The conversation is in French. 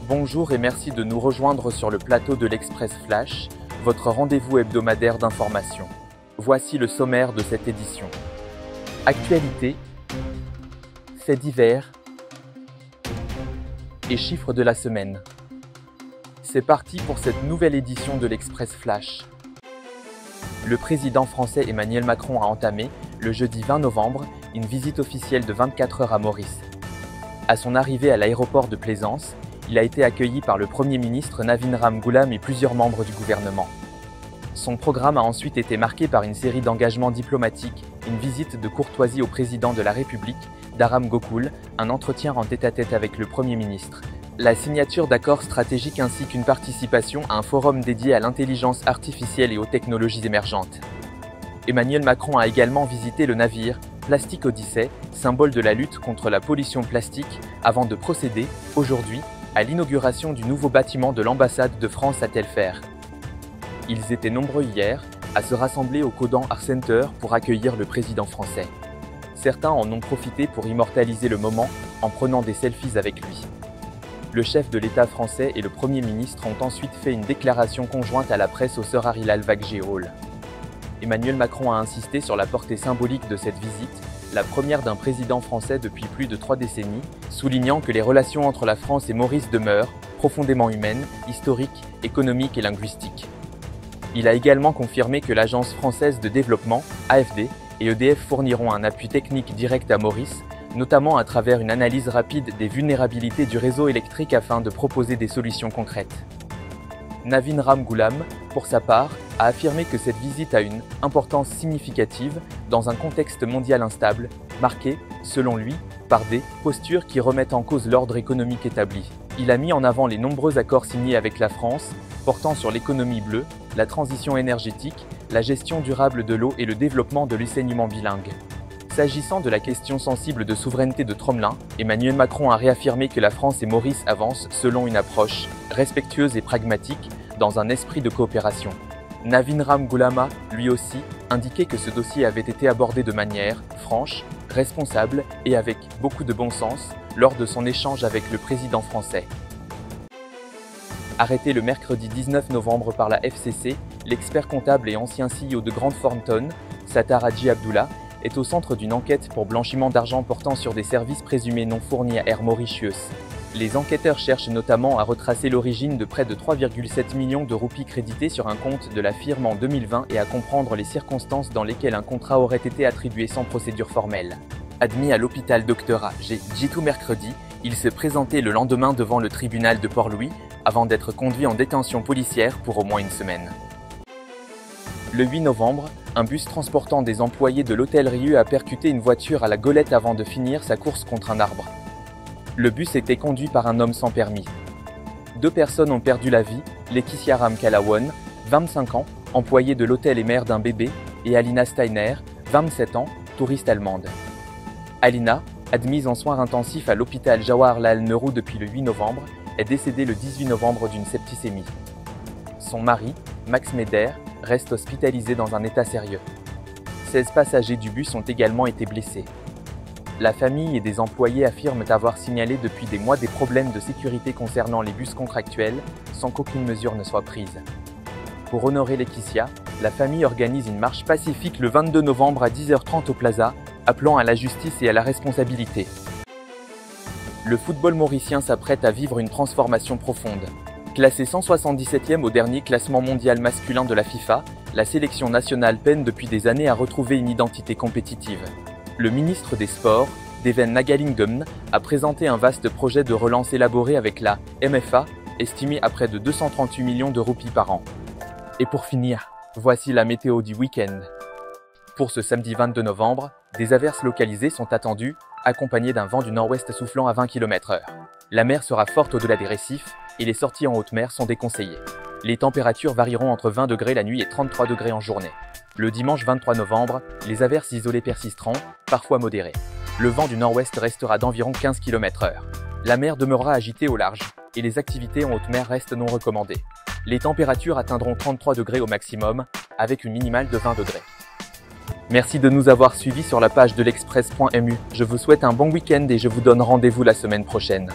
Bonjour et merci de nous rejoindre sur le plateau de l'Express Flash, votre rendez-vous hebdomadaire d'information. Voici le sommaire de cette édition. Actualité, faits divers et chiffres de la semaine. C'est parti pour cette nouvelle édition de l'Express Flash. Le président français Emmanuel Macron a entamé, le jeudi 20 novembre, une visite officielle de 24 heures à Maurice. À son arrivée à l'aéroport de Plaisance, il a été accueilli par le Premier ministre Navin Ramgoolam et plusieurs membres du gouvernement. Son programme a ensuite été marqué par une série d'engagements diplomatiques, une visite de courtoisie au président de la République, Dharam Gokul, un entretien en tête-à-tête avec le Premier ministre, la signature d'accords stratégiques ainsi qu'une participation à un forum dédié à l'intelligence artificielle et aux technologies émergentes. Emmanuel Macron a également visité le navire Plastic Odyssey, symbole de la lutte contre la pollution plastique, avant de procéder, aujourd'hui, à l'inauguration du nouveau bâtiment de l'ambassade de France à Telfert. Ils étaient nombreux hier à se rassembler au Codan Art Center pour accueillir le président français. Certains en ont profité pour immortaliser le moment en prenant des selfies avec lui. Le chef de l'État français et le Premier ministre ont ensuite fait une déclaration conjointe à la presse au Sir Harry Lalvagh Hall. Emmanuel Macron a insisté sur la portée symbolique de cette visite, la première d'un président français depuis plus de 3 décennies, soulignant que les relations entre la France et Maurice demeurent profondément humaines, historiques, économiques et linguistiques. Il a également confirmé que l'Agence française de développement, AFD, et EDF fourniront un appui technique direct à Maurice, notamment à travers une analyse rapide des vulnérabilités du réseau électrique afin de proposer des solutions concrètes. Navin Ramgoolam, pour sa part, a affirmé que cette visite a une importance significative dans un contexte mondial instable, marqué, selon lui, par des postures qui remettent en cause l'ordre économique établi. Il a mis en avant les nombreux accords signés avec la France, portant sur l'économie bleue, la transition énergétique, la gestion durable de l'eau et le développement de l'enseignement bilingue. S'agissant de la question sensible de souveraineté de Tromelin, Emmanuel Macron a réaffirmé que la France et Maurice avancent selon une approche respectueuse et pragmatique, dans un esprit de coopération. Navin Ramgoolam a, lui aussi, indiqué que ce dossier avait été abordé de manière franche, responsable et avec beaucoup de bon sens lors de son échange avec le président français. Arrêté le mercredi 19 novembre par la FCC, l'expert comptable et ancien CEO de Grant Thornton, Sattar Haji Abdullah, est au centre d'une enquête pour blanchiment d'argent portant sur des services présumés non fournis à Air Mauritius. Les enquêteurs cherchent notamment à retracer l'origine de près de 3,7 millions de roupies créditées sur un compte de la firme en 2020 et à comprendre les circonstances dans lesquelles un contrat aurait été attribué sans procédure formelle. Admis à l'hôpital Dr Jitu mercredi, il se présentait le lendemain devant le tribunal de Port-Louis avant d'être conduit en détention policière pour au moins une semaine. Le 8 novembre, un bus transportant des employés de l'hôtel Rieu a percuté une voiture à la Golette avant de finir sa course contre un arbre. Le bus était conduit par un homme sans permis. 2 personnes ont perdu la vie, Laetitia Ramkalawan, 25 ans, employée de l'hôtel et mère d'un bébé, et Alina Steiner, 27 ans, touriste allemande. Alina, admise en soins intensifs à l'hôpital Jawaharlal Nehru depuis le 8 novembre, est décédée le 18 novembre d'une septicémie. Son mari, Max Meder, reste hospitalisé dans un état sérieux. 16 passagers du bus ont également été blessés. La famille et des employés affirment avoir signalé depuis des mois des problèmes de sécurité concernant les bus contractuels, sans qu'aucune mesure ne soit prise. Pour honorer Laetitia, la famille organise une marche pacifique le 22 novembre à 10h30 au Plaza, appelant à la justice et à la responsabilité. Le football mauricien s'apprête à vivre une transformation profonde. Classée 177e au dernier classement mondial masculin de la FIFA, la sélection nationale peine depuis des années à retrouver une identité compétitive. Le ministre des Sports, Deven Nagalingam, a présenté un vaste projet de relance élaboré avec la MFA, estimé à près de 238 millions de roupies par an. Et pour finir, voici la météo du week-end. Pour ce samedi 22 novembre, des averses localisées sont attendues, accompagnées d'un vent du nord-ouest soufflant à 20 km/h. La mer sera forte au-delà des récifs et les sorties en haute mer sont déconseillées. Les températures varieront entre 20 degrés la nuit et 33 degrés en journée. Le dimanche 23 novembre, les averses isolées persisteront, parfois modérées. Le vent du nord-ouest restera d'environ 15 km/h. La mer demeurera agitée au large et les activités en haute mer restent non recommandées. Les températures atteindront 33 degrés au maximum, avec une minimale de 20 degrés. Merci de nous avoir suivis sur la page de l'express.mu. Je vous souhaite un bon week-end et je vous donne rendez-vous la semaine prochaine.